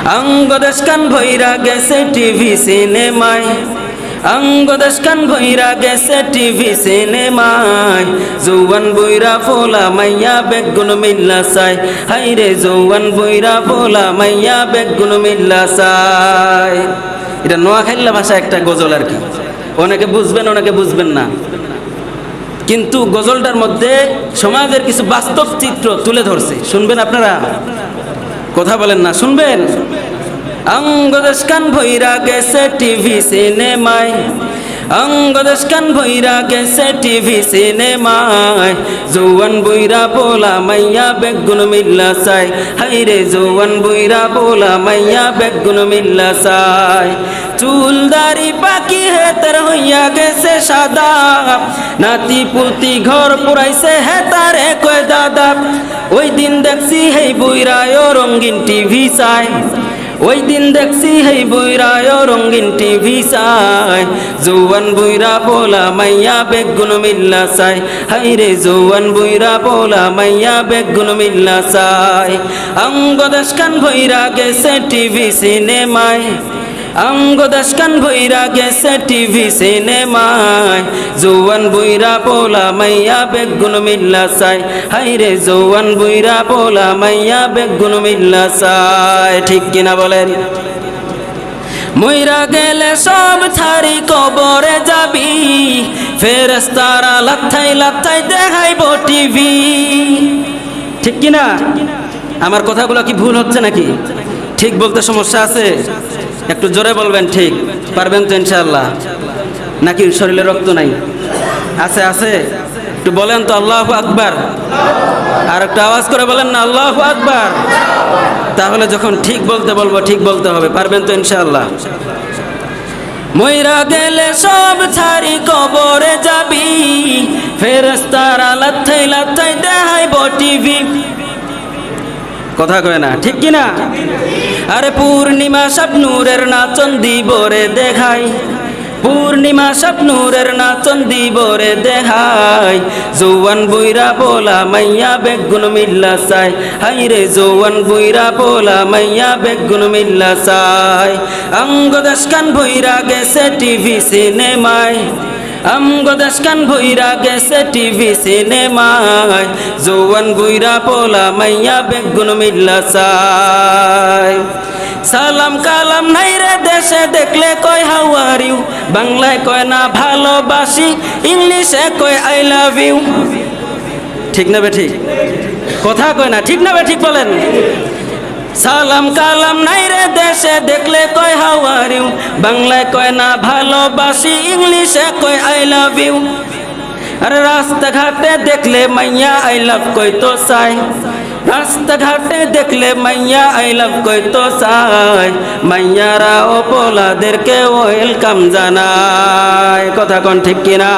অঙ্গদেশ কান ভৈরা গেছে টিভি সিনেমায়, অঙ্গদেশ কান ভৈরা গেছে টিভি সিনেমায়। জৌয়ান বইরা ফোলা মাইয়া বেগুন মিল্লা চাই, হাইরে জৌয়ান বইরা ফোলা মাইয়া বেগুন মিল্লা চাই। এটা নোয়াখাইল্লা ভাষা একটা গজল আর কি, অনেকে বুঝবেন অনেকে বুঝবেন না, কিন্তু গজলটার মধ্যে সমাজের কিছু বাস্তব চিত্র তুলে ধরছে। শুনবেন আপনারা? কথা বলেন না, শুনবেন? অঙ্গদেশ কান ভৈরা গেছে টিভি সিনেমায়, অঙ্গদেশ কান ভৈরা গেছে টিভি সিনেমায়। জৌয়ান বইরা পোলা মাইয়া বেগুন মিল্লা চাই, হাইরে জৌয়ান বইরা পোলা মাইয়া বেগুন মিল্লা চাই। চুল দাড়ি পাকি হেতার হইয়া গেছে সাদা, নাতি পুতি ঘর পুরাইছে হেতারে কয় দাদা। ওই দিন দেখছি হেই বইরায় রঙিন টিভি চাই, ওই দিন দেখছি হেই বইরায় রঙিন টিভি চাই। জৌয়ান বইরা পোলা মাইয়া বেগুন মিল্লা চাই, হাইরে জৌয়ান বইরা পোলা মাইয়া বেগুন মিল্লা চাই। অঙ্গদেশ কান ভৈরা গেছে টিভি সিনেমায়, অঙ্গদেশ কান ভৈরা গেছে টিভি সিনেমায়। জৌয়ান বইরা পোলা মাইয়া বেগুন মিল্লা চাই, হাইরে জৌয়ান বইরা পোলা মাইয়া বেগুন মিল্লা চাই। ঠিক কিনা বলেন? মইরা গেলে সব ছাড়ি কবরে যাবি, ফেরেশতারা লাথাই লাথাই দেখাইব টিভি। ঠিক কিনা? আমার কথাগুলো কি ভুল হচ্ছে নাকি? ঠিক বলতে সমস্যা আছে? একটু জোরে বলবেন। ঠিক পারবেন তো ইনশাআল্লাহ? নাকি শরীরে রক্ত নাই? আছে আছে? একটু বলেন তো আল্লাহু আকবার। আর একটা আওয়াজ করে বলেন না আল্লাহু আকবার। তাহলে যখন ঠিক বলতে বলবো ঠিক বলতে হবে। পারবেন তো ইনশাআল্লাহ? মইরা গেলে সব ছাড়ি কবরে যাবি, ফেরেশতারা লাথাই লাথাই দেখাইব টিভি। কথা কয় না? ঠিক কিনা? আরে পূর্ণিমা সব নূরের নাচন দিবরে দেখাই, পূর্ণিমা সব নূরের নাচন দিবরে দেখাই। জৌয়ান বইরা পোলা মাইয়া বেগুন মিল্লা চাই, হাইরে জৌয়ান বইরা পোলা মাইয়া বেগুন মিল্লা চাই। অঙ্গদেশ কান ভৈরা গেছে টিভি সিনেমায়, অঙ্গদেশ কান ভৈরা গেছে টিভি সিনেমায়। জৌয়ান বইরা পোলা মাইয়া বেগুন মিল্লা চাই। সালাম কালাম নাই রে দেশে দেখলে কয় হাউ আর ইউ, বাংলায় কয় না ভালোবাসি, ইংলিশে কয় আই লাভ ইউ। ঠিক না বে ঠিক? কথা কয় না, ঠিক না বে ঠিক বলেন? সালাম কালাম নাই রে দেশে দেখলে কয় হাউ আর ইউ, বাংলায় কয় না ভালোবাসি, ইংলিশে কয় আই লাভ ইউ। আরে রাস্তাঘাটে দেখলে মাইয়া আই লাভ কই তো চাই, রাস্তাঘাটে দেখলে মাইয়া আই লাভ কই তো চাই। মাইয়ারা ও পোলাদেরকে ওয়েলকাম জানায়। কথা কোন ঠিক কিনা?